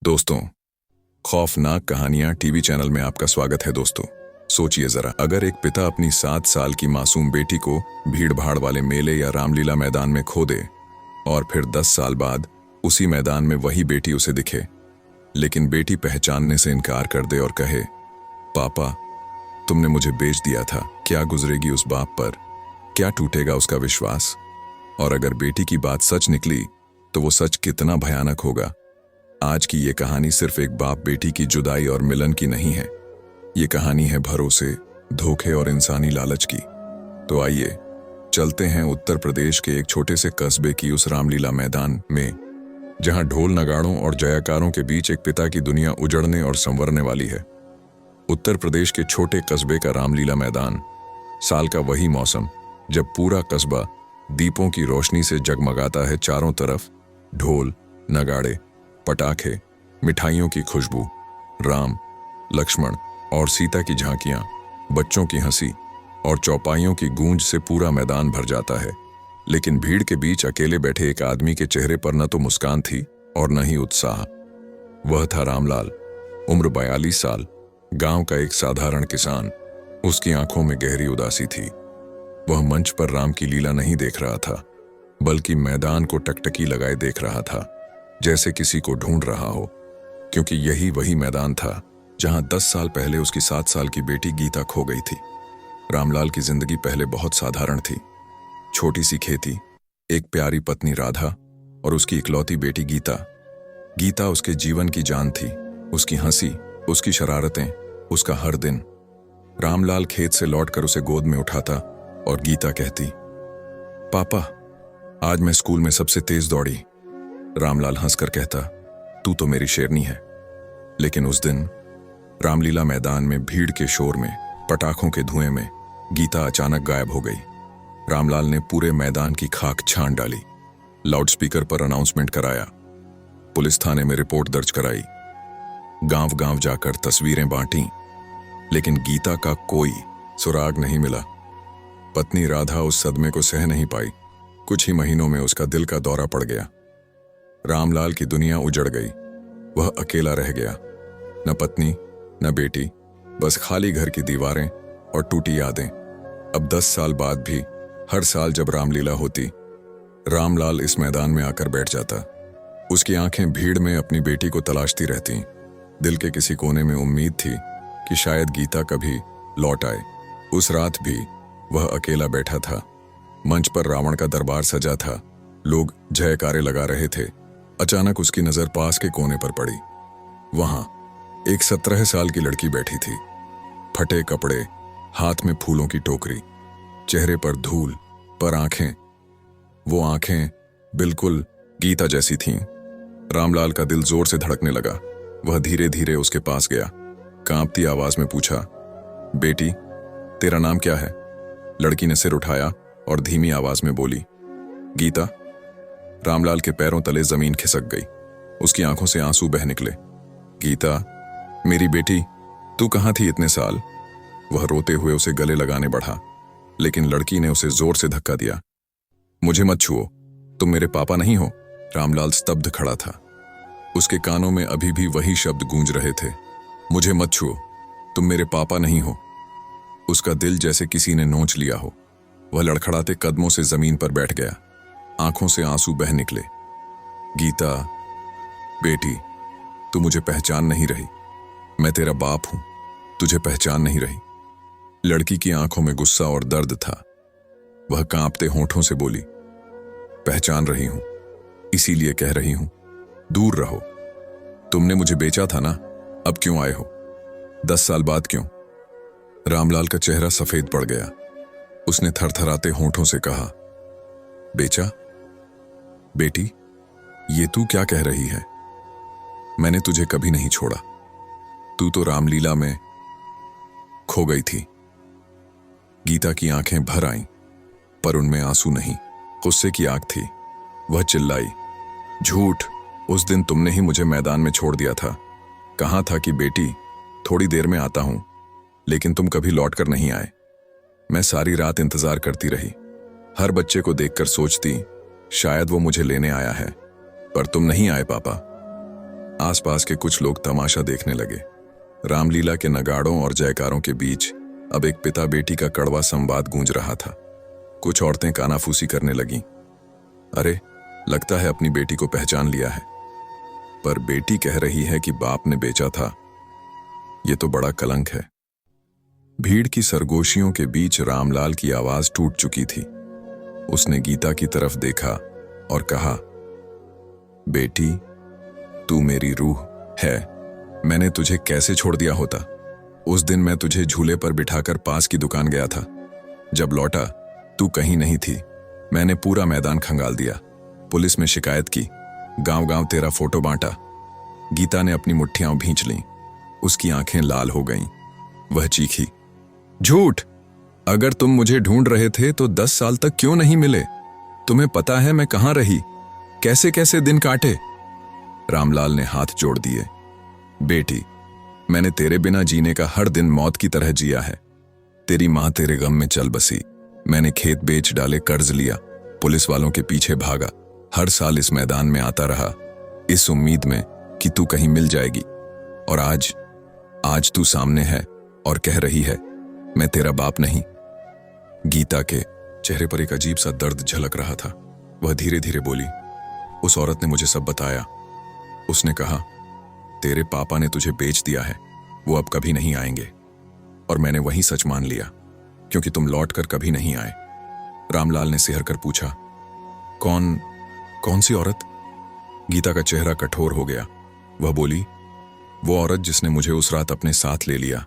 दोस्तों, खौफनाक कहानियां टीवी चैनल में आपका स्वागत है। दोस्तों, सोचिए जरा, अगर एक पिता अपनी 7 साल की मासूम बेटी को भीड़ भाड़ वाले मेले या रामलीला मैदान में खो दे और फिर 10 साल बाद उसी मैदान में वही बेटी उसे दिखे, लेकिन बेटी पहचानने से इनकार कर दे और कहे, पापा तुमने मुझे बेच दिया था। क्या गुजरेगी उस बाप पर? क्या टूटेगा उसका विश्वास? और अगर बेटी की बात सच निकली तो वो सच कितना भयानक होगा। आज की ये कहानी सिर्फ एक बाप बेटी की जुदाई और मिलन की नहीं है। ये कहानी है भरोसे, धोखे और इंसानी लालच की। तो आइए चलते हैं उत्तर प्रदेश के एक छोटे से कस्बे की उस रामलीला मैदान में, जहां ढोल नगाड़ों और जयकारों के बीच एक पिता की दुनिया उजड़ने और संवरने वाली है। उत्तर प्रदेश के छोटे कस्बे का रामलीला मैदान, साल का वही मौसम जब पूरा कस्बा दीपों की रोशनी से जगमगाता है। चारों तरफ ढोल, नगाड़े, पटाखे, मिठाइयों की खुशबू, राम, लक्ष्मण और सीता की झांकियां, बच्चों की हंसी और चौपाइयों की गूंज से पूरा मैदान भर जाता है। लेकिन भीड़ के बीच अकेले बैठे एक आदमी के चेहरे पर न तो मुस्कान थी और न ही उत्साह। वह था रामलाल, उम्र 42 साल, गांव का एक साधारण किसान। उसकी आंखों में गहरी उदासी थी। वह मंच पर राम की लीला नहीं देख रहा था, बल्कि मैदान को टकटकी लगाए देख रहा था, जैसे किसी को ढूंढ रहा हो, क्योंकि यही वही मैदान था जहां 10 साल पहले उसकी 7 साल की बेटी गीता खो गई थी। रामलाल की जिंदगी पहले बहुत साधारण थी। छोटी सी खेती, एक प्यारी पत्नी राधा और उसकी इकलौती बेटी गीता। गीता उसके जीवन की जान थी, उसकी हंसी, उसकी शरारतें, उसका हर दिन। रामलाल खेत से लौटकर उसे गोद में उठाता और गीता कहती, पापा आज मैं स्कूल में सबसे तेज दौड़ी। रामलाल हंसकर कहता, तू तो मेरी शेरनी है। लेकिन उस दिन रामलीला मैदान में भीड़ के शोर में, पटाखों के धुएं में गीता अचानक गायब हो गई। रामलाल ने पूरे मैदान की खाक छान डाली, लाउडस्पीकर पर अनाउंसमेंट कराया, पुलिस थाने में रिपोर्ट दर्ज कराई, गांव गांव जाकर तस्वीरें बांटी, लेकिन गीता का कोई सुराग नहीं मिला। पत्नी राधा उस सदमे को सह नहीं पाई। कुछ ही महीनों में उसका दिल का दौरा पड़ गया। रामलाल की दुनिया उजड़ गई। वह अकेला रह गया, न पत्नी न बेटी, बस खाली घर की दीवारें और टूटी यादें। अब 10 साल बाद भी हर साल जब रामलीला होती, रामलाल इस मैदान में आकर बैठ जाता। उसकी आंखें भीड़ में अपनी बेटी को तलाशती रहती। दिल के किसी कोने में उम्मीद थी कि शायद गीता कभी लौट आए। उस रात भी वह अकेला बैठा था। मंच पर रावण का दरबार सजा था, लोग जयकारे लगा रहे थे। अचानक उसकी नजर पास के कोने पर पड़ी। वहां एक 17 साल की लड़की बैठी थी। फटे कपड़े, हाथ में फूलों की टोकरी, चेहरे पर धूल, पर आंखें, वो आंखें बिल्कुल गीता जैसी थीं। रामलाल का दिल जोर से धड़कने लगा। वह धीरे धीरे उसके पास गया, कांपती आवाज में पूछा, बेटी तेरा नाम क्या है? लड़की ने सिर उठाया और धीमी आवाज में बोली, गीता। रामलाल के पैरों तले जमीन खिसक गई। उसकी आंखों से आंसू बह निकले। गीता, मेरी बेटी, तू कहां थी इतने साल? वह रोते हुए उसे गले लगाने बढ़ा, लेकिन लड़की ने उसे जोर से धक्का दिया। मुझे मत छुओ, तुम मेरे पापा नहीं हो। रामलाल स्तब्ध खड़ा था। उसके कानों में अभी भी वही शब्द गूंज रहे थे, मुझे मत छुओ, तुम मेरे पापा नहीं हो। उसका दिल जैसे किसी ने नोच लिया हो। वह लड़खड़ाते कदमों से जमीन पर बैठ गया। आंखों से आंसू बह निकले। गीता, बेटी, तू मुझे पहचान नहीं रही। मैं तेरा बाप हूं, तुझे पहचान नहीं रही। लड़की की आंखों में गुस्सा और दर्द था। वह कांपते होठों से बोली, पहचान रही हूं, इसीलिए कह रही हूं, दूर रहो। तुमने मुझे बेचा था ना, अब क्यों आए हो? 10 साल बाद क्यों? रामलाल का चेहरा सफेद पड़ गया। उसने थरथराते होठों से कहा, बेचा? बेटी, ये तू क्या कह रही है? मैंने तुझे कभी नहीं छोड़ा। तू तो रामलीला में खो गई थी। गीता की आंखें भर आईं, पर उनमें आंसू नहीं, गुस्से की आग थी। वह चिल्लाई, झूठ, उस दिन तुमने ही मुझे मैदान में छोड़ दिया था। कहा था कि बेटी थोड़ी देर में आता हूं, लेकिन तुम कभी लौट कर नहीं आए। मैं सारी रात इंतजार करती रही। हर बच्चे को देखकर सोचती, शायद वो मुझे लेने आया है, पर तुम नहीं आए पापा। आसपास के कुछ लोग तमाशा देखने लगे। रामलीला के नगाड़ों और जयकारों के बीच अब एक पिता बेटी का कड़वा संवाद गूंज रहा था। कुछ औरतें कानाफूसी करने लगीं। अरे, लगता है अपनी बेटी को पहचान लिया है। पर बेटी कह रही है कि बाप ने बेचा था। ये तो बड़ा कलंक है। भीड़ की सरगोशियों के बीच रामलाल की आवाज टूट चुकी थी। उसने गीता की तरफ देखा और कहा, बेटी, तू मेरी रूह है। मैंने तुझे कैसे छोड़ दिया होता। उस दिन मैं तुझे झूले पर बिठाकर पास की दुकान गया था। जब लौटा, तू कहीं नहीं थी। मैंने पूरा मैदान खंगाल दिया, पुलिस में शिकायत की, गांव-गांव तेरा फोटो बांटा। गीता ने अपनी मुट्ठियां भींच लीं। उसकी आंखें लाल हो गईं। वह चीखी, झूठ! अगर तुम मुझे ढूंढ रहे थे तो 10 साल तक क्यों नहीं मिले? तुम्हें पता है मैं कहां रही, कैसे कैसे दिन काटे? रामलाल ने हाथ जोड़ दिए। बेटी, मैंने तेरे बिना जीने का हर दिन मौत की तरह जिया है। तेरी मां तेरे गम में चल बसी। मैंने खेत बेच डाले, कर्ज लिया, पुलिस वालों के पीछे भागा, हर साल इस मैदान में आता रहा, इस उम्मीद में कि तू कहीं मिल जाएगी। और आज तू सामने है और कह रही है, मैं तेरा बाप नहीं। गीता के चेहरे पर एक अजीब सा दर्द झलक रहा था। वह धीरे धीरे बोली, उस औरत ने मुझे सब बताया। उसने कहा, तेरे पापा ने तुझे बेच दिया है, वो अब कभी नहीं आएंगे। और मैंने वही सच मान लिया, क्योंकि तुम लौट कर कभी नहीं आए। रामलाल ने सिहर कर पूछा, कौन सी औरत? गीता का चेहरा कठोर हो गया। वह बोली, वो औरत जिसने मुझे उस रात अपने साथ ले लिया।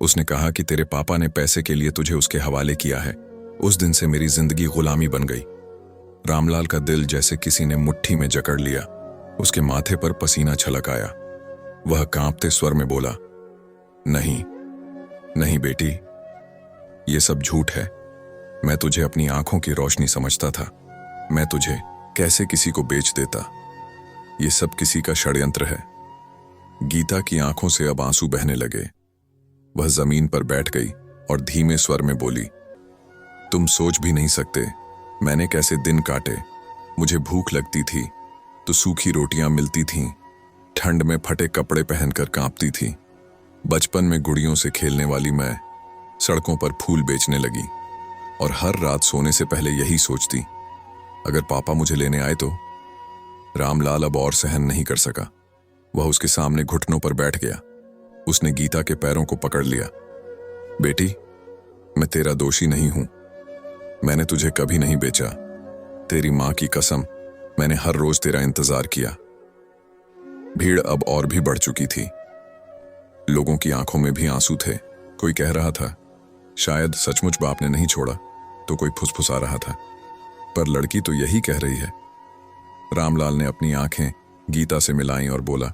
उसने कहा कि तेरे पापा ने पैसे के लिए तुझे उसके हवाले किया है। उस दिन से मेरी जिंदगी गुलामी बन गई। रामलाल का दिल जैसे किसी ने मुट्ठी में जकड़ लिया। उसके माथे पर पसीना छलक आया। वह कांपते स्वर में बोला, नहीं बेटी, ये सब झूठ है। मैं तुझे अपनी आंखों की रोशनी समझता था। मैं तुझे कैसे किसी को बेच देता। ये सब किसी का षड्यंत्र है। गीता की आंखों से अब आंसू बहने लगे। वह जमीन पर बैठ गई और धीमे स्वर में बोली, तुम सोच भी नहीं सकते मैंने कैसे दिन काटे। मुझे भूख लगती थी तो सूखी रोटियां मिलती थीं, ठंड में फटे कपड़े पहनकर कांपती थी। बचपन में गुड़ियों से खेलने वाली मैं सड़कों पर फूल बेचने लगी और हर रात सोने से पहले यही सोचती, अगर पापा मुझे लेने आए तो। रामलाल अब और सहन नहीं कर सका। वह उसके सामने घुटनों पर बैठ गया। उसने गीता के पैरों को पकड़ लिया। बेटी, मैं तेरा दोषी नहीं हूं। मैंने तुझे कभी नहीं बेचा। तेरी मां की कसम, मैंने हर रोज तेरा इंतजार किया। भीड़ अब और भी बढ़ चुकी थी। लोगों की आंखों में भी आंसू थे। कोई कह रहा था, शायद सचमुच बाप ने नहीं छोड़ा, तो कोई फुसफुसा रहा था, पर लड़की तो यही कह रही है। रामलाल ने अपनी आंखें गीता से मिलाईं और बोला,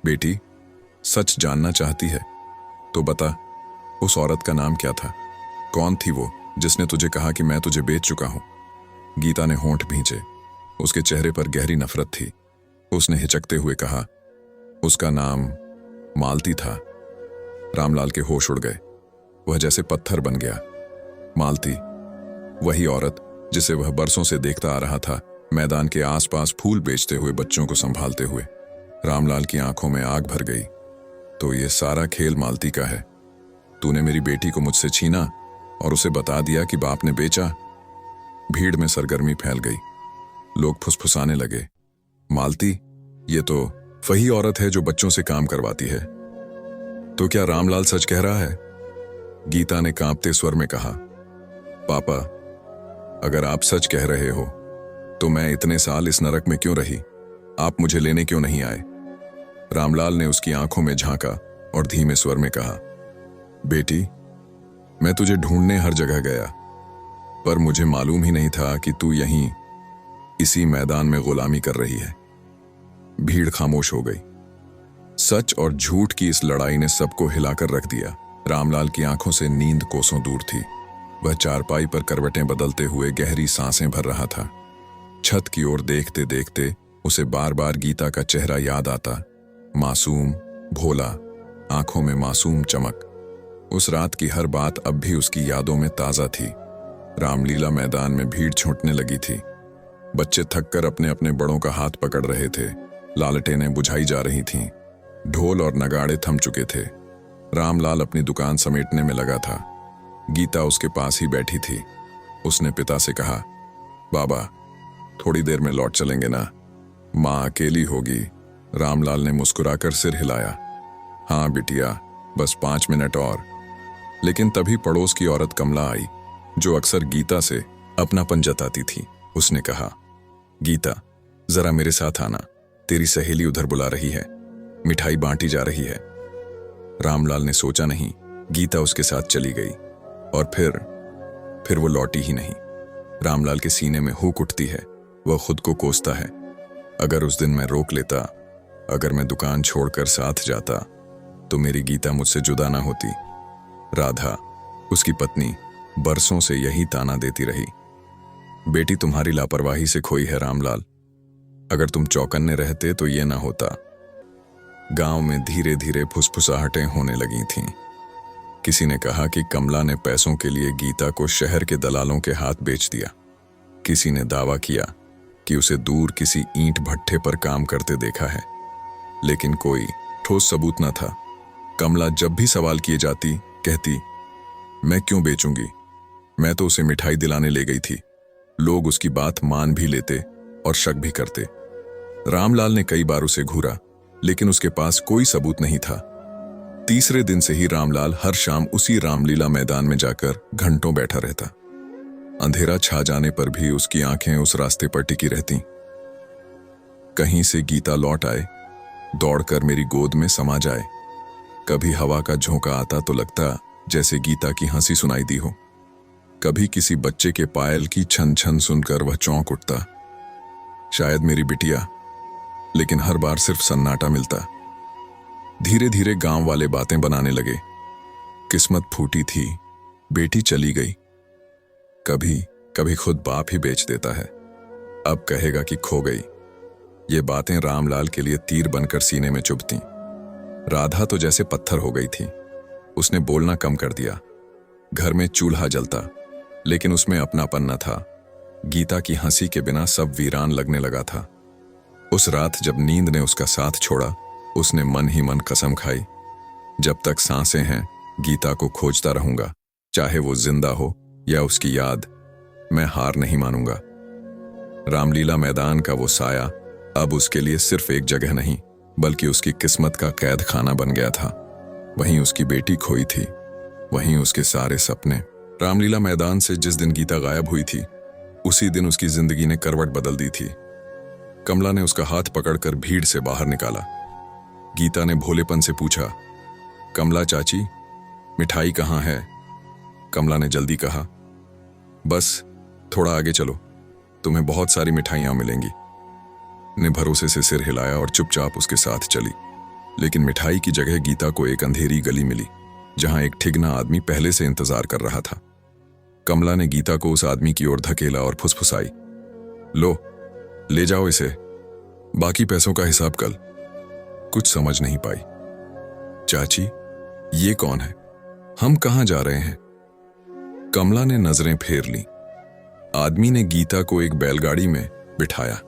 बेटी, सच जानना चाहती है तो बता, उस औरत का नाम क्या था? कौन थी वो जिसने तुझे कहा कि मैं तुझे बेच चुका हूं? गीता ने होंठ भींचे। उसके चेहरे पर गहरी नफरत थी। उसने हिचकते हुए कहा, उसका नाम मालती था। रामलाल के होश उड़ गए। वह जैसे पत्थर बन गया। मालती, वही औरत जिसे वह बरसों से देखता आ रहा था, मैदान के आसपास फूल बेचते हुए, बच्चों को संभालते हुए। रामलाल की आंखों में आग भर गई। तो ये सारा खेल मालती का है। तूने मेरी बेटी को मुझसे छीना और उसे बता दिया कि बाप ने बेचा। भीड़ में सरगर्मी फैल गई। लोग फुसफुसाने लगे, मालती, ये तो वही औरत है जो बच्चों से काम करवाती है। तो क्या रामलाल सच कह रहा है? गीता ने कांपते स्वर में कहा, पापा, अगर आप सच कह रहे हो तो मैं इतने साल इस नरक में क्यों रही? आप मुझे लेने क्यों नहीं आए? रामलाल ने उसकी आंखों में झांका और धीमे स्वर में कहा, बेटी, मैं तुझे ढूंढने हर जगह गया, पर मुझे मालूम ही नहीं था कि तू यहीं इसी मैदान में गुलामी कर रही है। भीड़ खामोश हो गई। सच और झूठ की इस लड़ाई ने सबको हिलाकर रख दिया। रामलाल की आंखों से नींद कोसों दूर थी। वह चारपाई पर करवटें बदलते हुए गहरी सांसें भर रहा था। छत की ओर देखते देखते उसे बार बार गीता का चेहरा याद आता। मासूम, भोला, आंखों में मासूम चमक। उस रात की हर बात अब भी उसकी यादों में ताजा थी। रामलीला मैदान में भीड़ छूटने लगी थी। बच्चे थककर अपने अपने बड़ों का हाथ पकड़ रहे थे। लालटेनें बुझाई जा रही थीं। ढोल और नगाड़े थम चुके थे। रामलाल अपनी दुकान समेटने में लगा था। गीता उसके पास ही बैठी थी। उसने पिता से कहा, बाबा, थोड़ी देर में लौट चलेंगे ना? माँ अकेली होगी। रामलाल ने मुस्कुराकर सिर हिलाया। हाँ बिटिया, बस 5 मिनट और। लेकिन तभी पड़ोस की औरत कमला आई, जो अक्सर गीता से अपनापन जताती थी। उसने कहा, गीता, जरा मेरे साथ आना, तेरी सहेली उधर बुला रही है, मिठाई बांटी जा रही है। रामलाल ने सोचा नहीं, गीता उसके साथ चली गई और फिर वो लौटी ही नहीं। रामलाल के सीने में हुक उठती है। वह खुद को कोसता है, अगर उस दिन मैं रोक लेता, अगर मैं दुकान छोड़कर साथ जाता, तो मेरी गीता मुझसे जुदा ना होती। राधा, उसकी पत्नी, बरसों से यही ताना देती रही, बेटी तुम्हारी लापरवाही से खोई है रामलाल। अगर तुम चौकन्ने रहते तो ये ना होता। गांव में धीरे धीरे फुसफुसाहटें होने लगी थीं। किसी ने कहा कि कमला ने पैसों के लिए गीता को शहर के दलालों के हाथ बेच दिया। किसी ने दावा किया कि उसे दूर किसी ईंट भट्ठे पर काम करते देखा है, लेकिन कोई ठोस सबूत न था। कमला जब भी सवाल किए जाती, कहती, मैं क्यों बेचूंगी, मैं तो उसे मिठाई दिलाने ले गई थी। लोग उसकी बात मान भी लेते और शक भी करते। रामलाल ने कई बार उसे घूरा, लेकिन उसके पास कोई सबूत नहीं था। तीसरे दिन से ही रामलाल हर शाम उसी रामलीला मैदान में जाकर घंटों बैठा रहता। अंधेरा छा जाने पर भी उसकी आंखें उस रास्ते पर टिकी रहती। कहीं से गीता लौट आए, दौड़कर मेरी गोद में समा जाए। कभी हवा का झोंका आता तो लगता जैसे गीता की हंसी सुनाई दी हो। कभी किसी बच्चे के पायल की छन छन सुनकर वह चौंक उठता, शायद मेरी बिटिया, लेकिन हर बार सिर्फ सन्नाटा मिलता। धीरे धीरे गांव वाले बातें बनाने लगे, किस्मत फूटी थी, बेटी चली गई। कभी कभी खुद बाप ही बेच देता है, अब कहेगा कि खो गई। ये बातें रामलाल के लिए तीर बनकर सीने में चुभती। राधा तो जैसे पत्थर हो गई थी। उसने बोलना कम कर दिया। घर में चूल्हा जलता, लेकिन उसमें अपनापन न था। गीता की हंसी के बिना सब वीरान लगने लगा था। उस रात जब नींद ने उसका साथ छोड़ा, उसने मन ही मन कसम खाई, जब तक सांसें हैं गीता को खोजता रहूंगा, चाहे वो जिंदा हो या उसकी याद, मैं हार नहीं मानूंगा। रामलीला मैदान का वो साया अब उसके लिए सिर्फ एक जगह नहीं, बल्कि उसकी किस्मत का कैद खाना बन गया था। वहीं उसकी बेटी खोई थी, वहीं उसके सारे सपने। रामलीला मैदान से जिस दिन गीता गायब हुई थी, उसी दिन उसकी जिंदगी ने करवट बदल दी थी। कमला ने उसका हाथ पकड़कर भीड़ से बाहर निकाला। गीता ने भोलेपन से पूछा, कमला चाची, मिठाई कहाँ है? कमला ने जल्दी कहा, बस थोड़ा आगे चलो, तुम्हें बहुत सारी मिठाइयां मिलेंगी। ने भरोसे से सिर हिलाया और चुपचाप उसके साथ चली। लेकिन मिठाई की जगह गीता को एक अंधेरी गली मिली, जहां एक ठिगना आदमी पहले से इंतजार कर रहा था। कमला ने गीता को उस आदमी की ओर धकेला और फुसफुसाई, लो, ले जाओ इसे, बाकी पैसों का हिसाब कल। कुछ समझ नहीं पाई। चाची, ये कौन है? हम कहां जा रहे हैं? कमला ने नजरें फेर ली। आदमी ने गीता को एक बैलगाड़ी में बिठाया।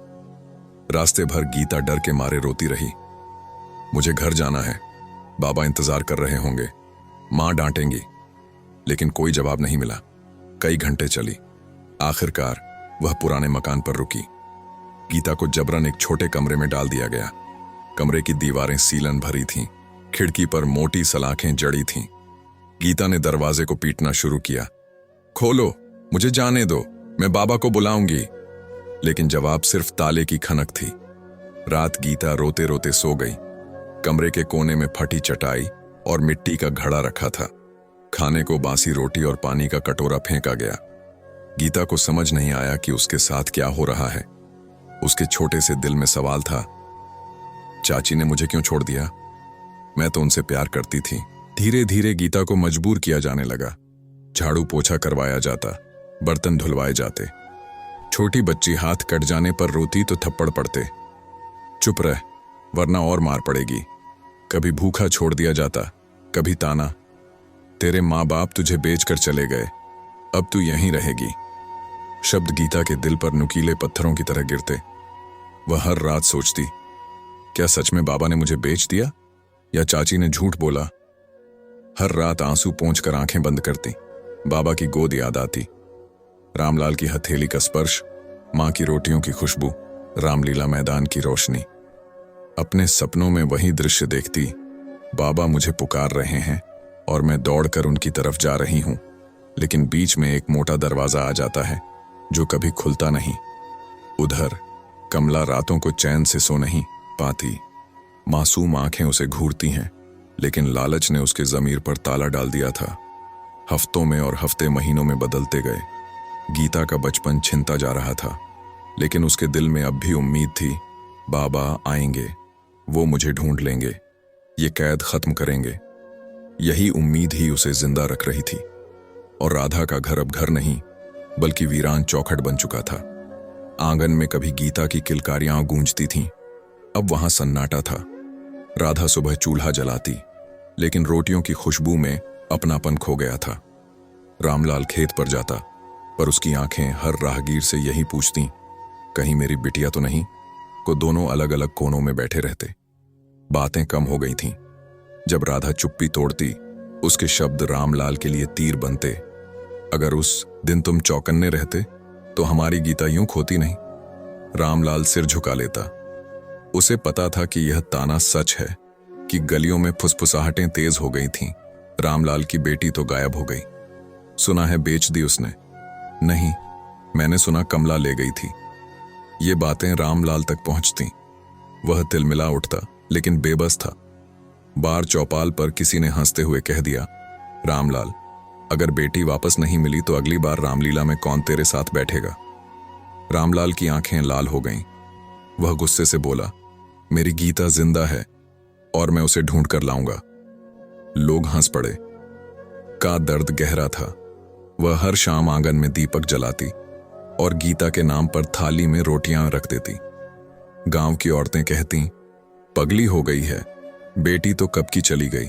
रास्ते भर गीता डर के मारे रोती रही। मुझे घर जाना है, बाबा इंतजार कर रहे होंगे, मां डांटेंगी। लेकिन कोई जवाब नहीं मिला। कई घंटे चली। आखिरकार वह पुराने मकान पर रुकी। गीता को जबरन एक छोटे कमरे में डाल दिया गया। कमरे की दीवारें सीलन भरी थीं, खिड़की पर मोटी सलाखें जड़ी थीं। गीता ने दरवाजे को पीटना शुरू किया, खोलो, मुझे जाने दो, मैं बाबा को बुलाऊंगी। लेकिन जवाब सिर्फ ताले की खनक थी। रात गीता रोते रोते सो गई। कमरे के कोने में फटी चटाई और मिट्टी का घड़ा रखा था। खाने को बासी रोटी और पानी का कटोरा फेंका गया। गीता को समझ नहीं आया कि उसके साथ क्या हो रहा है। उसके छोटे से दिल में सवाल था, चाची ने मुझे क्यों छोड़ दिया? मैं तो उनसे प्यार करती थी। धीरे धीरे गीता को मजबूर किया जाने लगा। झाड़ू पोछा करवाया जाता, बर्तन धुलवाए जाते। छोटी बच्ची हाथ कट जाने पर रोती तो थप्पड़ पड़ते, चुप रह वरना और मार पड़ेगी। कभी भूखा छोड़ दिया जाता, कभी ताना, तेरे माँ बाप तुझे बेचकर चले गए, अब तू यहीं रहेगी। शब्द गीता के दिल पर नुकीले पत्थरों की तरह गिरते। वह हर रात सोचती, क्या सच में बाबा ने मुझे बेच दिया या चाची ने झूठ बोला? हर रात आंसू पोंछकर आंखें बंद करती। बाबा की गोद याद आती, रामलाल की हथेली का स्पर्श, मां की रोटियों की खुशबू, रामलीला मैदान की रोशनी। अपने सपनों में वही दृश्य देखती, बाबा मुझे पुकार रहे हैं और मैं दौड़कर उनकी तरफ जा रही हूं। लेकिन बीच में एक मोटा दरवाजा आ जाता है जो कभी खुलता नहीं। उधर कमला रातों को चैन से सो नहीं पाती। मासूम आंखें उसे घूरती हैं, लेकिन लालच ने उसके ज़मीर पर ताला डाल दिया था। हफ्तों में और हफ्ते महीनों में बदलते गए। गीता का बचपन छिनता जा रहा था, लेकिन उसके दिल में अब भी उम्मीद थी, बाबा आएंगे, वो मुझे ढूंढ लेंगे, ये कैद खत्म करेंगे। यही उम्मीद ही उसे जिंदा रख रही थी। और राधा का घर अब घर नहीं, बल्कि वीरान चौखट बन चुका था। आंगन में कभी गीता की किलकारियां गूंजती थीं, अब वहां सन्नाटा था। राधा सुबह चूल्हा जलाती, लेकिन रोटियों की खुशबू में अपनापन खो गया था। रामलाल खेत पर जाता, पर उसकी आंखें हर राहगीर से यही पूछती, कहीं मेरी बिटिया तो नहीं? को दोनों अलग अलग कोनों में बैठे रहते। बातें कम हो गई थीं। जब राधा चुप्पी तोड़ती, उसके शब्द रामलाल के लिए तीर बनते। अगर उस दिन तुम चौकन्ने रहते तो हमारी गीता यूं खोती नहीं। रामलाल सिर झुका लेता। उसे पता था कि यह ताना सच है, कि गलियों में फुसफुसाहटें तेज हो गई थीं। रामलाल की बेटी तो गायब हो गई। सुना है बेच दी उसने। नहीं, मैंने सुना कमला ले गई थी। ये बातें रामलाल तक पहुंचती। वह तिलमिला उठता, लेकिन बेबस था। बार चौपाल पर किसी ने हंसते हुए कह दिया, रामलाल, अगर बेटी वापस नहीं मिली तो अगली बार रामलीला में कौन तेरे साथ बैठेगा? रामलाल की आंखें लाल हो गईं। वह गुस्से से बोला, मेरी गीता जिंदा है और मैं उसे ढूंढ कर लाऊंगा। लोग हंस पड़े। का दर्द गहरा था। वह हर शाम आंगन में दीपक जलाती और गीता के नाम पर थाली में रोटियां रख देती। गांव की औरतें कहती, पगली हो गई है, बेटी तो कब की चली गई।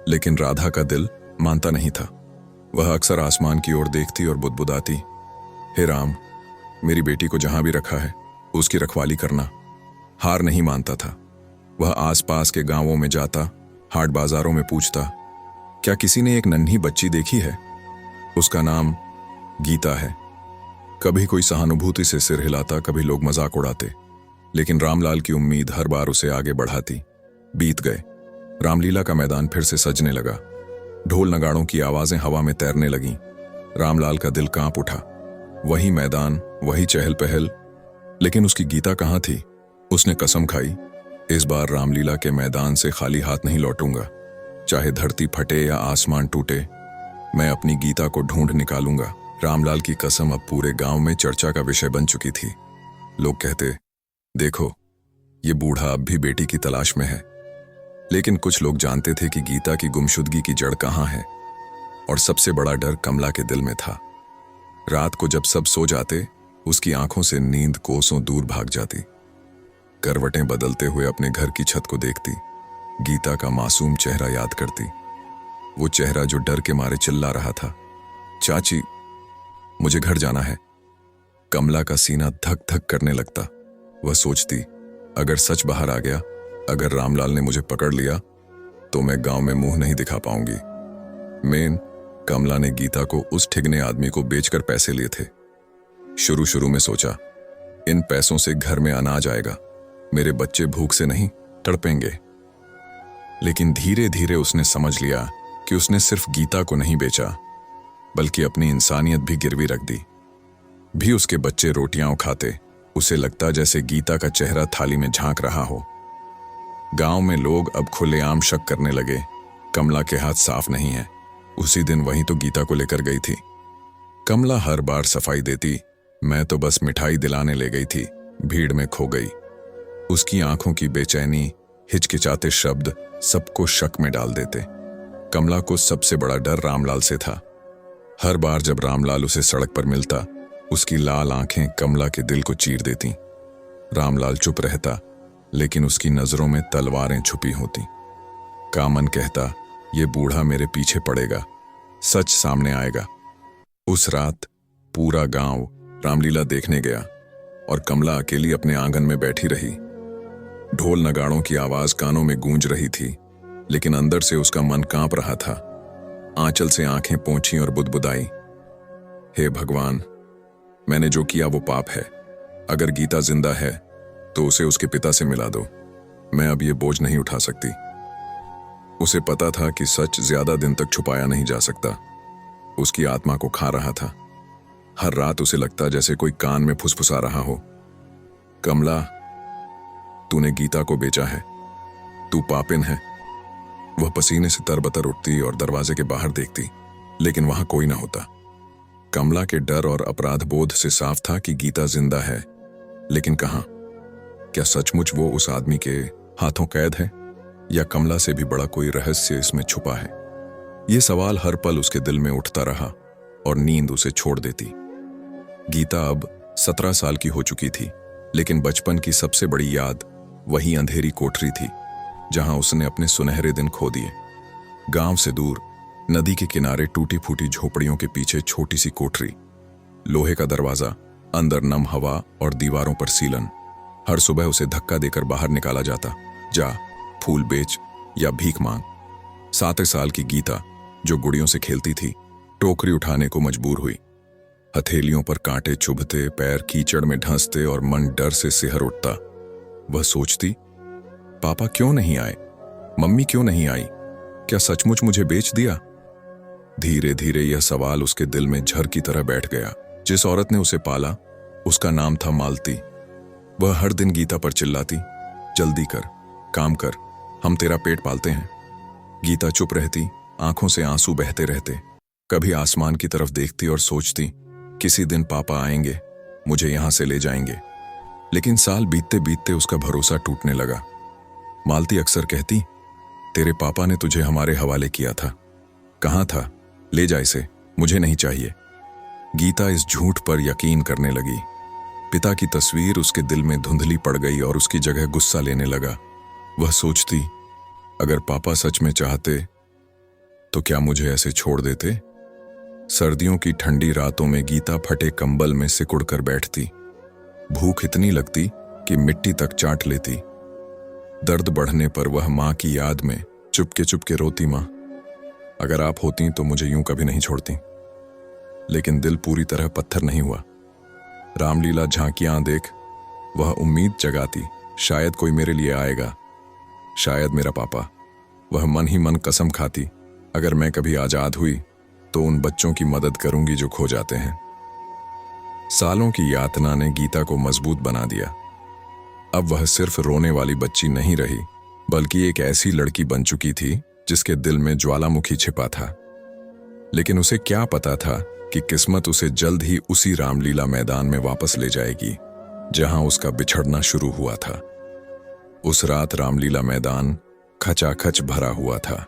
लेकिन राधा का दिल मानता नहीं था। वह अक्सर आसमान की ओर देखती और बुदबुदाती, हे राम, मेरी बेटी को जहां भी रखा है उसकी रखवाली करना। हार नहीं मानता था। वह आसपास के गांवों में जाता, हाट बाजारों में पूछता, क्या किसी ने एक नन्ही बच्ची देखी है? उसका नाम गीता है। कभी कोई सहानुभूति से सिर हिलाता, कभी लोग मजाक उड़ाते, लेकिन रामलाल की उम्मीद हर बार उसे आगे बढ़ाती। बीत गए। रामलीला का मैदान फिर से सजने लगा। ढोल नगाड़ों की आवाजें हवा में तैरने लगीं। रामलाल का दिल कांप उठा। वही मैदान, वही चहल पहल, लेकिन उसकी गीता कहाँ थी? उसने कसम खाई, इस बार रामलीला के मैदान से खाली हाथ नहीं लौटूंगा। चाहे धरती फटे या आसमान टूटे, मैं अपनी गीता को ढूंढ निकालूंगा। रामलाल की कसम अब पूरे गांव में चर्चा का विषय बन चुकी थी। लोग कहते, देखो, ये बूढ़ा अब भी बेटी की तलाश में है। लेकिन कुछ लोग जानते थे कि गीता की गुमशुदगी की जड़ कहाँ है। और सबसे बड़ा डर कमला के दिल में था। रात को जब सब सो जाते, उसकी आंखों से नींद कोसों दूर भाग जाती। करवटें बदलते हुए अपने घर की छत को देखती, गीता का मासूम चेहरा याद करती। वो चेहरा जो डर के मारे चिल्ला रहा था, चाची, मुझे घर जाना है। कमला का सीना धक धक करने लगता। वह सोचती, अगर सच बाहर आ गया, अगर रामलाल ने मुझे पकड़ लिया, तो मैं गांव में मुंह नहीं दिखा पाऊंगी। कमला ने गीता को उस ठिगने आदमी को बेचकर पैसे लिए थे। शुरू शुरू में सोचा, इन पैसों से घर में अनाज आएगा, मेरे बच्चे भूख से नहीं तड़पेंगे। लेकिन धीरे धीरे उसने समझ लिया कि उसने सिर्फ गीता को नहीं बेचा, बल्कि अपनी इंसानियत भी गिरवी रख दी। भी उसके बच्चे रोटियां खाते, उसे लगता जैसे गीता का चेहरा थाली में झांक रहा हो। गांव में लोग अब खुलेआम शक करने लगे, कमला के हाथ साफ नहीं है। उसी दिन वहीं तो गीता को लेकर गई थी। कमला हर बार सफाई देती, मैं तो बस मिठाई दिलाने ले गई थी, भीड़ में खो गई। उसकी आंखों की बेचैनी, हिचकिचाते शब्द सबको शक में डाल देते। कमला को सबसे बड़ा डर रामलाल से था। हर बार जब रामलाल उसे सड़क पर मिलता, उसकी लाल आंखें कमला के दिल को चीर देती। रामलाल चुप रहता, लेकिन उसकी नजरों में तलवारें छुपी होती। कामन कहता, ये बूढ़ा मेरे पीछे पड़ेगा, सच सामने आएगा। उस रात पूरा गांव रामलीला देखने गया और कमला अकेली अपने आंगन में बैठी रही। ढोल नगाड़ों की आवाज कानों में गूंज रही थी, लेकिन अंदर से उसका मन कांप रहा था। आंचल से आंखें पोंछी और बुदबुदाई, हे भगवान, मैंने जो किया वो पाप है। अगर गीता जिंदा है तो उसे उसके पिता से मिला दो। मैं अब ये बोझ नहीं उठा सकती। उसे पता था कि सच ज्यादा दिन तक छुपाया नहीं जा सकता। उसकी आत्मा को खा रहा था। हर रात उसे लगता जैसे कोई कान में फुसफुसा रहा हो, कमला, तूने गीता को बेचा है, तू पापिन है। वह पसीने से तरबतर उठती और दरवाजे के बाहर देखती, लेकिन वहां कोई ना होता। कमला के डर और अपराध बोध से साफ था कि गीता जिंदा है, लेकिन कहां? क्या सचमुच वो उस आदमी के हाथों कैद है, या कमला से भी बड़ा कोई रहस्य इसमें छुपा है? ये सवाल हर पल उसके दिल में उठता रहा और नींद उसे छोड़ देती। गीता अब 17 साल की हो चुकी थी, लेकिन बचपन की सबसे बड़ी याद वही अंधेरी कोठरी थी जहां उसने अपने सुनहरे दिन खो दिए। गांव से दूर नदी के किनारे टूटी फूटी झोपड़ियों के पीछे छोटी सी कोठरी, लोहे का दरवाजा, अंदर नम हवा और दीवारों पर सीलन। हर सुबह उसे धक्का देकर बाहर निकाला जाता, जा फूल बेच या भीख मांग। 7 साल की गीता, जो गुड़ियों से खेलती थी, टोकरी उठाने को मजबूर हुई। हथेलियों पर कांटे चुभते, पैर कीचड़ में ढंसते और मन डर से सिहर उठता। वह सोचती, पापा क्यों नहीं आए, मम्मी क्यों नहीं आई, क्या सचमुच मुझे बेच दिया? धीरे धीरे यह सवाल उसके दिल में झर की तरह बैठ गया। जिस औरत ने उसे पाला उसका नाम था मालती। वह हर दिन गीता पर चिल्लाती, जल्दी कर, काम कर, हम तेरा पेट पालते हैं। गीता चुप रहती, आंखों से आंसू बहते रहते। कभी आसमान की तरफ देखती और सोचती, किसी दिन पापा आएंगे, मुझे यहां से ले जाएंगे। लेकिन साल बीतते बीतते उसका भरोसा टूटने लगा। मालती अक्सर कहती, तेरे पापा ने तुझे हमारे हवाले किया था, कहां था, ले जा इसे, मुझे नहीं चाहिए। गीता इस झूठ पर यकीन करने लगी। पिता की तस्वीर उसके दिल में धुंधली पड़ गई और उसकी जगह गुस्सा लेने लगा। वह सोचती, अगर पापा सच में चाहते तो क्या मुझे ऐसे छोड़ देते? सर्दियों की ठंडी रातों में गीता फटे कंबल में सिकुड़ कर बैठती। भूख इतनी लगती कि मिट्टी तक चाट लेती। दर्द बढ़ने पर वह मां की याद में चुपके रोती, मां, अगर आप होती तो मुझे यूं कभी नहीं छोड़ती। लेकिन दिल पूरी तरह पत्थर नहीं हुआ। रामलीला झांकियां देख वह उम्मीद जगाती, शायद कोई मेरे लिए आएगा, शायद मेरा पापा। वह मन ही मन कसम खाती, अगर मैं कभी आजाद हुई तो उन बच्चों की मदद करूंगी जो खो जाते हैं। सालों की यातना ने गीता को मजबूत बना दिया। अब वह सिर्फ रोने वाली बच्ची नहीं रही, बल्कि एक ऐसी लड़की बन चुकी थी जिसके दिल में ज्वालामुखी छिपा था। लेकिन उसे क्या पता था कि किस्मत उसे जल्द ही उसी रामलीला मैदान में वापस ले जाएगी जहां उसका बिछड़ना शुरू हुआ था। उस रात रामलीला मैदान खचाखच भरा हुआ था।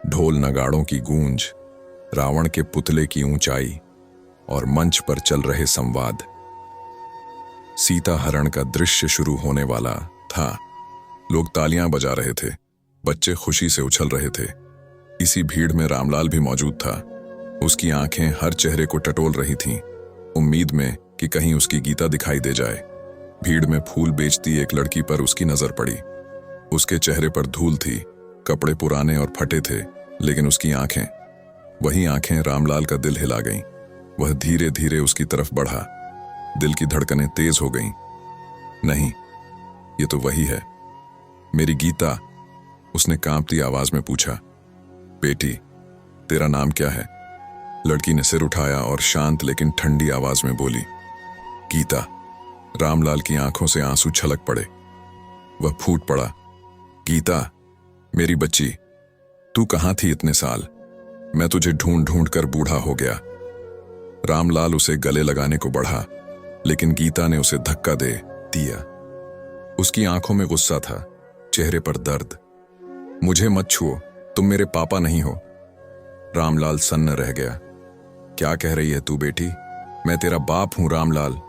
ढोल नगाड़ों की गूंज, रावण के पुतले की ऊंचाई और मंच पर चल रहे संवाद। सीता हरण का दृश्य शुरू होने वाला था। लोग तालियां बजा रहे थे, बच्चे खुशी से उछल रहे थे। इसी भीड़ में रामलाल भी मौजूद था। उसकी आंखें हर चेहरे को टटोल रही थीं, उम्मीद में कि कहीं उसकी गीता दिखाई दे जाए। भीड़ में फूल बेचती एक लड़की पर उसकी नजर पड़ी। उसके चेहरे पर धूल थी, कपड़े पुराने और फटे थे, लेकिन उसकी आंखें, वही आंखें रामलाल का दिल हिला गईं। वह धीरे धीरे उसकी तरफ बढ़ा। दिल की धड़कनें तेज हो गईं। नहीं, ये तो वही है, मेरी गीता, उसने कांपती आवाज में पूछा। बेटी, तेरा नाम क्या है? लड़की ने सिर उठाया और शांत लेकिन ठंडी आवाज में बोली, गीता। रामलाल की आंखों से आंसू छलक पड़े। वह फूट पड़ा, गीता, मेरी बच्ची, तू कहां थी इतने साल? मैं तुझे ढूंढ ढूंढ कर बूढ़ा हो गया। रामलाल उसे गले लगाने को बढ़ा, लेकिन गीता ने उसे धक्का दे दिया। उसकी आंखों में गुस्सा था, चेहरे पर दर्द। मुझे मत छुओ, तुम मेरे पापा नहीं हो। रामलाल सन्न रह गया। क्या कह रही है तू बेटी? मैं तेरा बाप हूं रामलाल।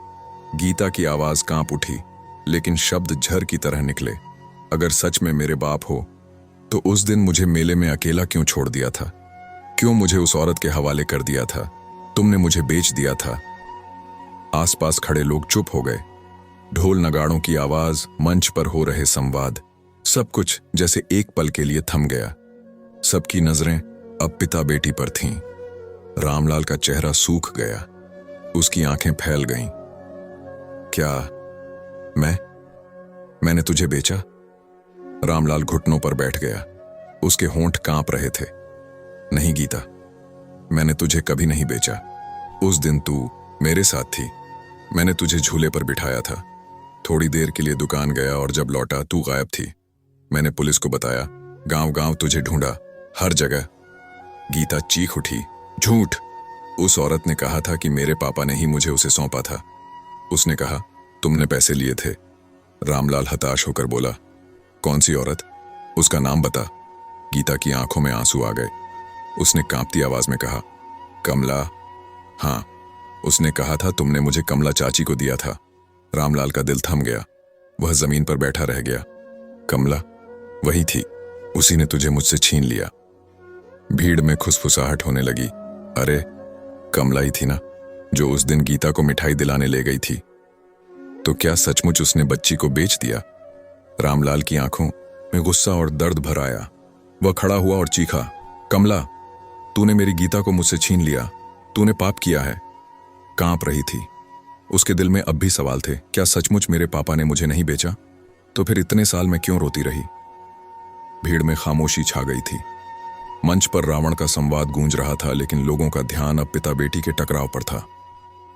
गीता की आवाज कांप उठी, लेकिन शब्द झर की तरह निकले। अगर सच में मेरे बाप हो तो उस दिन मुझे मेले में अकेला क्यों छोड़ दिया था? क्यों मुझे उस औरत के हवाले कर दिया था? तुमने मुझे बेच दिया था। आसपास खड़े लोग चुप हो गए। ढोल नगाड़ों की आवाज, मंच पर हो रहे संवाद, सब कुछ जैसे एक पल के लिए थम गया। सबकी नजरें अब पिता बेटी पर थीं। रामलाल का चेहरा सूख गया, उसकी आंखें फैल गईं। क्या मैंने तुझे बेचा? रामलाल घुटनों पर बैठ गया, उसके होंठ कांप रहे थे। नहीं गीता, मैंने तुझे कभी नहीं बेचा। उस दिन तू मेरे साथ थी, मैंने तुझे झूले पर बिठाया था। थोड़ी देर के लिए दुकान गया और जब लौटा तू गायब थी। मैंने पुलिस को बताया, गांव गांव तुझे ढूंढा, हर जगह। गीता चीख उठी, झूठ! उस औरत ने कहा था कि मेरे पापा ने ही मुझे उसे सौंपा था। उसने कहा तुमने पैसे लिए थे। रामलाल हताश होकर बोला, कौन सी औरत? उसका नाम बता। गीता की आंखों में आंसू आ गए। उसने कांपती आवाज में कहा, कमला। हाँ, उसने कहा था तुमने मुझे कमला चाची को दिया था। रामलाल का दिल थम गया, वह जमीन पर बैठा रह गया। कमला? वही थी, उसी ने तुझे मुझसे छीन लिया। भीड़ में खुसफुसाहट होने लगी। अरे, कमला ही थी ना जो उस दिन गीता को मिठाई दिलाने ले गई थी। तो क्या सचमुच उसने बच्ची को बेच दिया? रामलाल की आंखों में गुस्सा और दर्द भर आया। वह खड़ा हुआ और चीखा, कमला, तूने मेरी गीता को मुझसे छीन लिया, तूने पाप किया है। कांप रही थी, उसके दिल में अब भी सवाल थे, क्या सचमुच मेरे पापा ने मुझे नहीं बेचा? तो फिर इतने साल मैं क्यों रोती रही? भीड़ में खामोशी छा गई थी। मंच पर रावण का संवाद गूंज रहा था, लेकिन लोगों का ध्यान अब पिता बेटी के टकराव पर था।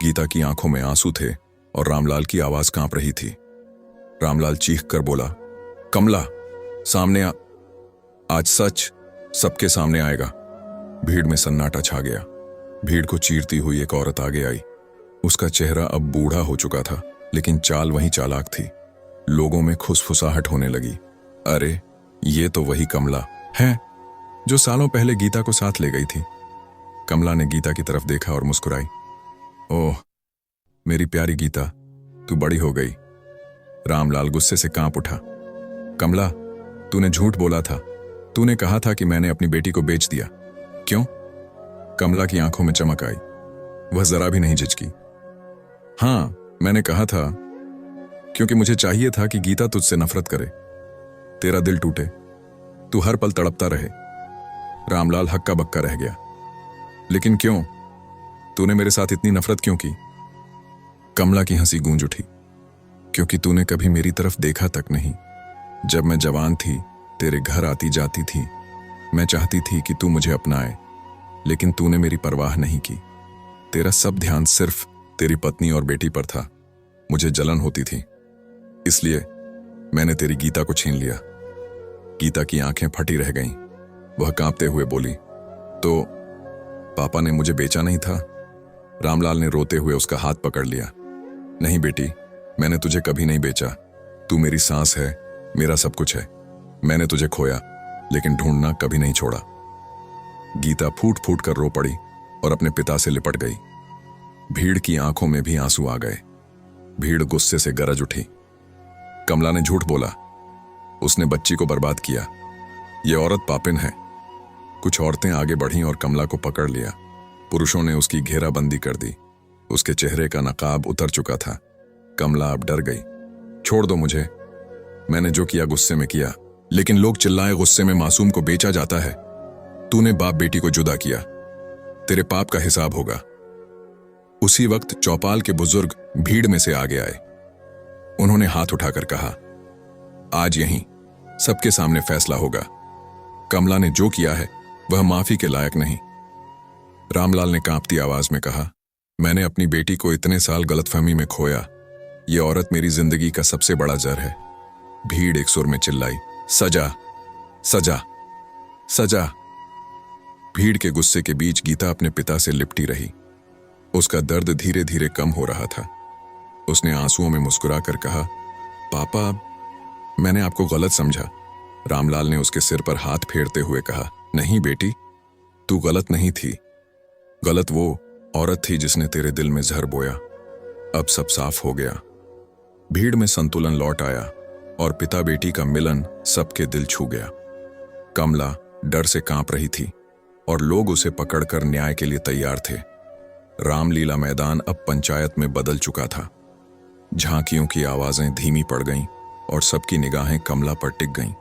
गीता की आंखों में आंसू थे और रामलाल की आवाज कांप रही थी। रामलाल चीख कर बोला, कमला, सामने आ, आज सच सबके सामने आएगा। भीड़ में सन्नाटा छा गया। भीड़ को चीरती हुई एक औरत आगे आई। उसका चेहरा अब बूढ़ा हो चुका था, लेकिन चाल वही चालाक थी। लोगों में खुसफुसाहट होने लगी। अरे, ये तो वही कमला है जो सालों पहले गीता को साथ ले गई थी। कमला ने गीता की तरफ देखा और मुस्कुराई। ओह, मेरी प्यारी गीता, तू बड़ी हो गई। रामलाल गुस्से से कांप उठा। कमला, तूने झूठ बोला था। तूने कहा था कि मैंने अपनी बेटी को बेच दिया। क्यों? कमला की आंखों में चमक आई। वह जरा भी नहीं झिझकी। हाँ, मैंने कहा था क्योंकि मुझे चाहिए था कि गीता तुझसे नफरत करे, तेरा दिल टूटे, तू हर पल तड़पता रहे। रामलाल हक्का बक्का रह गया। लेकिन क्यों? तूने मेरे साथ इतनी नफरत क्यों की? कमला की हंसी गूंज उठी। क्योंकि तूने कभी मेरी तरफ देखा तक नहीं। जब मैं जवान थी, तेरे घर आती जाती थी, मैं चाहती थी कि तू मुझे अपनाए, लेकिन तूने मेरी परवाह नहीं की। तेरा सब ध्यान सिर्फ तेरी पत्नी और बेटी पर था। मुझे जलन होती थी, इसलिए मैंने तेरी गीता को छीन लिया। गीता की आंखें फटी रह गईं। वह कांपते हुए बोली, तो पापा ने मुझे बेचा नहीं था? रामलाल ने रोते हुए उसका हाथ पकड़ लिया। नहीं बेटी, मैंने तुझे कभी नहीं बेचा। तू मेरी सांस है, मेरा सब कुछ है। मैंने तुझे खोया, लेकिन ढूंढना कभी नहीं छोड़ा। गीता फूट फूट कर रो पड़ी और अपने पिता से लिपट गई। भीड़ की आंखों में भी आंसू आ गए। भीड़ गुस्से से गरज उठी। कमला ने झूठ बोला, उसने बच्ची को बर्बाद किया। ये औरत पापिन है। कुछ औरतें आगे बढ़ीं और कमला को पकड़ लिया। पुरुषों ने उसकी घेराबंदी कर दी। उसके चेहरे का नकाब उतर चुका था। कमला अब डर गई। छोड़ दो मुझे, मैंने जो किया गुस्से में किया। लेकिन लोग चिल्लाए, गुस्से में मासूम को बेचा जाता है। तूने बाप बेटी को जुदा किया, तेरे पाप का हिसाब होगा। उसी वक्त चौपाल के बुजुर्ग भीड़ में से आगे आए। उन्होंने हाथ उठाकर कहा, आज यहीं सबके सामने फैसला होगा। कमला ने जो किया है वह माफी के लायक नहीं। रामलाल ने कांपती आवाज में कहा, मैंने अपनी बेटी को इतने साल गलतफहमी में खोया। ये औरत मेरी जिंदगी का सबसे बड़ा जहर है। भीड़ एक सुर में चिल्लाई, सजा, सजा, सजा। भीड़ के गुस्से के बीच गीता अपने पिता से लिपटी रही। उसका दर्द धीरे धीरे कम हो रहा था। उसने आंसुओं में मुस्कुराकर कहा, पापा, मैंने आपको गलत समझा। रामलाल ने उसके सिर पर हाथ फेरते हुए कहा, नहीं बेटी, तू गलत नहीं थी। गलत वो औरत थी जिसने तेरे दिल में जहर बोया। अब सब साफ हो गया। भीड़ में संतुलन लौट आया और पिता बेटी का मिलन सबके दिल छू गया। कमला डर से कांप रही थी और लोग उसे पकड़कर न्याय के लिए तैयार थे। रामलीला मैदान अब पंचायत में बदल चुका था। झांकियों की आवाजें धीमी पड़ गईं और सबकी निगाहें कमला पर टिक गईं।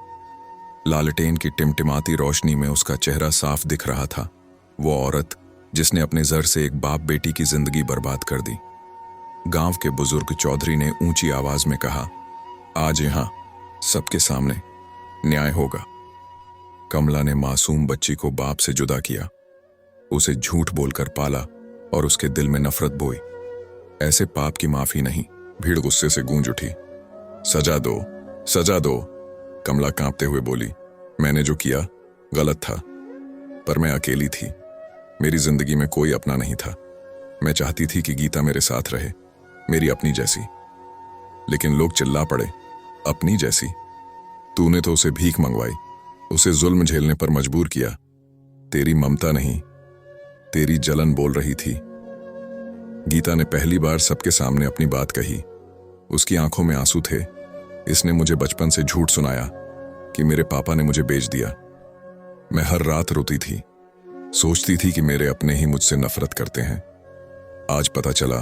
लालटेन की टिमटिमाती रोशनी में उसका चेहरा साफ दिख रहा था, वो औरत जिसने अपने जर से एक बाप बेटी की जिंदगी बर्बाद कर दी। गांव के बुजुर्ग चौधरी ने ऊंची आवाज में कहा, आज यहां सबके सामने न्याय होगा। कमला ने मासूम बच्ची को बाप से जुदा किया, उसे झूठ बोलकर पाला और उसके दिल में नफरत बोई। ऐसे पाप की माफी नहीं। भीड़ गुस्से से गूंज उठी। सजा दो, सजा दो, कमला कांपते हुए बोली। मैंने जो किया गलत था, पर मैं अकेली थी। मेरी जिंदगी में कोई अपना नहीं था। मैं चाहती थी कि गीता मेरे साथ रहे, मेरी अपनी जैसी। लेकिन लोग चिल्ला पड़े, अपनी जैसी? तूने तो उसे भीख मंगवाई, उसे जुल्म झेलने पर मजबूर किया। तेरी ममता नहीं, तेरी जलन बोल रही थी। गीता ने पहली बार सबके सामने अपनी बात कही। उसकी आंखों में आंसू थे। इसने मुझे बचपन से झूठ सुनाया कि मेरे पापा ने मुझे बेच दिया। मैं हर रात रोती थी, सोचती थी कि मेरे अपने ही मुझसे नफरत करते हैं। आज पता चला,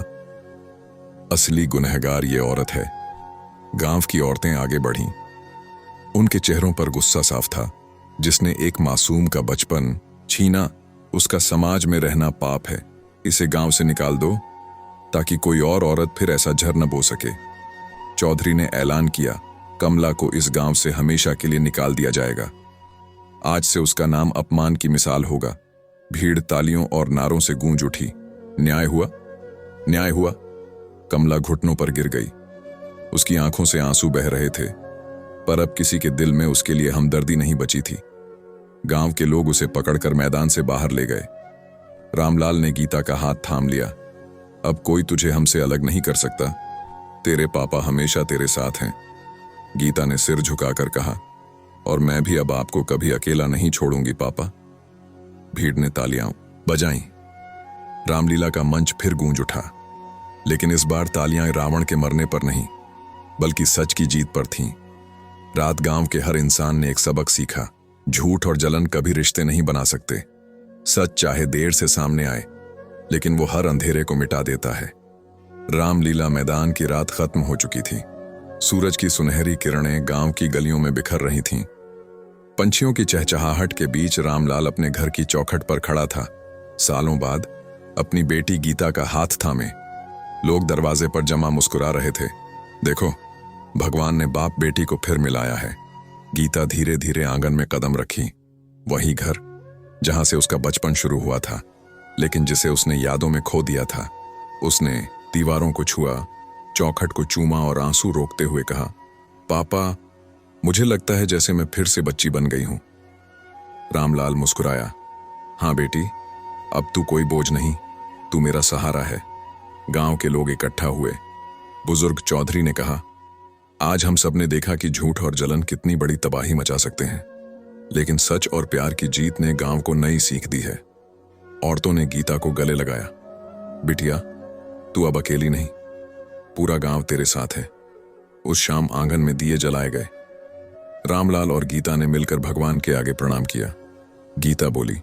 असली गुनहगार ये औरत है। गांव की औरतें आगे बढ़ीं। उनके चेहरों पर गुस्सा साफ था। जिसने एक मासूम का बचपन छीना, उसका समाज में रहना पाप है। इसे गांव से निकाल दो ताकि कोई और औरत फिर ऐसा झर न बो सके। चौधरी ने ऐलान किया, कमला को इस गांव से हमेशा के लिए निकाल दिया जाएगा। आज से उसका नाम अपमान की मिसाल होगा। भीड़ तालियों और नारों से गूंज उठी। न्याय हुआ, न्याय हुआ। कमला घुटनों पर गिर गई। उसकी आंखों से आंसू बह रहे थे, पर अब किसी के दिल में उसके लिए हमदर्दी नहीं बची थी। गांव के लोग उसे पकड़कर मैदान से बाहर ले गए। रामलाल ने गीता का हाथ थाम लिया। अब कोई तुझे हमसे अलग नहीं कर सकता। तेरे पापा हमेशा तेरे साथ हैं। गीता ने सिर झुकाकर कहा, और मैं भी अब आपको कभी अकेला नहीं छोड़ूंगी पापा। भीड़ ने तालियां बजाईं। रामलीला का मंच फिर गूंज उठा, लेकिन इस बार तालियां रावण के मरने पर नहीं, बल्कि सच की जीत पर थीं। रात गांव के हर इंसान ने एक सबक सीखा, झूठ और जलन कभी रिश्ते नहीं बना सकते। सच चाहे देर से सामने आए, लेकिन वो हर अंधेरे को मिटा देता है। रामलीला मैदान की रात खत्म हो चुकी थी। सूरज की सुनहरी किरणें गांव की गलियों में बिखर रही थीं। पंछियों की चहचहाहट के बीच रामलाल अपने घर की चौखट पर खड़ा था, सालों बाद अपनी बेटी गीता का हाथ थामे। लोग दरवाजे पर जमा मुस्कुरा रहे थे। देखो, भगवान ने बाप बेटी को फिर मिलाया है। गीता धीरे धीरे आंगन में कदम रखी। वही घर जहां से उसका बचपन शुरू हुआ था, लेकिन जिसे उसने यादों में खो दिया था। उसने दीवारों को छुआ, चौखट को चूमा और आंसू रोकते हुए कहा, पापा, मुझे लगता है जैसे मैं फिर से बच्ची बन गई हूं। रामलाल मुस्कुराया। हाँ बेटी, अब तू कोई बोझ नहीं, तू मेरा सहारा है। गांव के लोग इकट्ठा हुए। बुजुर्ग चौधरी ने कहा, आज हम सब ने देखा कि झूठ और जलन कितनी बड़ी तबाही मचा सकते हैं, लेकिन सच और प्यार की जीत ने गांव को नई सीख दी है। औरतों ने गीता को गले लगाया। बिटिया, तू अब अकेली नहीं, पूरा गांव तेरे साथ है। उस शाम आंगन में दिए जलाए गए। रामलाल और गीता ने मिलकर भगवान के आगे प्रणाम किया। गीता बोली,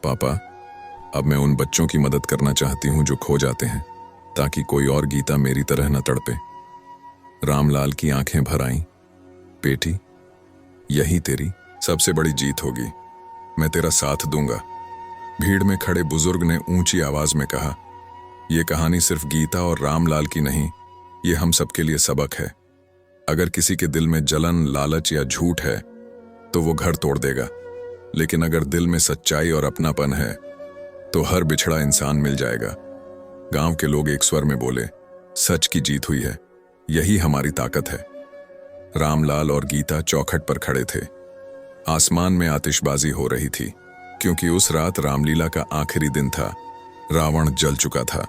पापा, अब मैं उन बच्चों की मदद करना चाहती हूं जो खो जाते हैं, ताकि कोई और गीता मेरी तरह न तड़पे। रामलाल की आंखें भर आईं। बेटी, यही तेरी सबसे बड़ी जीत होगी। मैं तेरा साथ दूंगा। भीड़ में खड़े बुजुर्ग ने ऊंची आवाज में कहा, यह कहानी सिर्फ गीता और रामलाल की नहीं, ये हम सबके लिए सबक है। अगर किसी के दिल में जलन, लालच या झूठ है तो वो घर तोड़ देगा, लेकिन अगर दिल में सच्चाई और अपनापन है तो हर बिछड़ा इंसान मिल जाएगा। गांव के लोग एक स्वर में बोले, सच की जीत हुई है, यही हमारी ताकत है। रामलाल और गीता चौखट पर खड़े थे। आसमान में आतिशबाजी हो रही थी, क्योंकि उस रात रामलीला का आखिरी दिन था। रावण जल चुका था,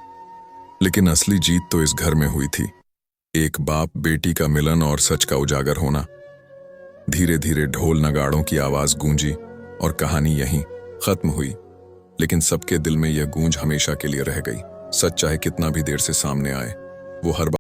लेकिन असली जीत तो इस घर में हुई थी। एक बाप बेटी का मिलन और सच का उजागर होना। धीरे धीरे ढोल नगाड़ों की आवाज गूंजी और कहानी यहीं खत्म हुई, लेकिन सबके दिल में यह गूंज हमेशा के लिए रह गई। सच चाहे कितना भी देर से सामने आए, वो हर